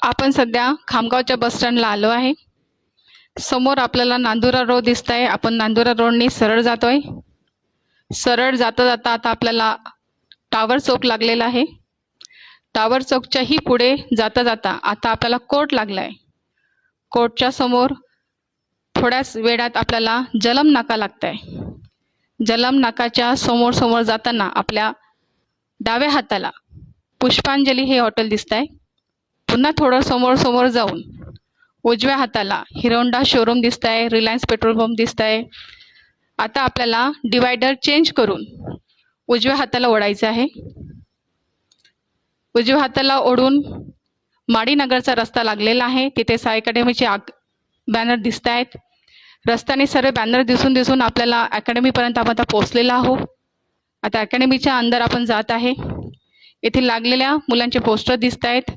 आपण सध्या खामगावच्या बस स्टँडला आलो आहे. समोर आपल्याला नांदुरा रोड दिसत आहे. आपण नांदुरा रोडनी सरळ जातोय. सरळ जाता जाता आता आपल्याला टावर चौक लागलेला आहे. टावर चौकच्याही पुढे जाता जाता आता आपल्याला कोर्ट लागला आहे. कोर्टच्या समोर थोड्याच वेळात आपल्याला जलम नाका लागत आहे. जलम नाकाच्या समोर समोर जाताना आपल्या डाव्या हाताला पुष्पांजली हे हॉटेल दिसत आहे. पुन्हा थोडं समोर समोर जाऊन उजव्या हाताला हिरो होंडा शोरूम दिसत आहे. रिलायन्स पेट्रोल पंप दिसत आहे. आता आपल्याला डिवायडर चेंज करून उजव्या हाताला ओढायचं आहे. उजव्या हाताला ओढून माडीनगरचा रस्ता लागलेला आहे. तिथे साई अकॅडमीचे बॅनर दिसत आहेत. रस्त्याने सर्व बॅनर दिसून आपल्याला अकॅडमीपर्यंत आपण आता पोहोचलेलो आहोत. आता अकॅडमीच्या अंदर आपण जात आहे. येथे लागलेल्या मुलांचे पोस्टर दिसत आहेत.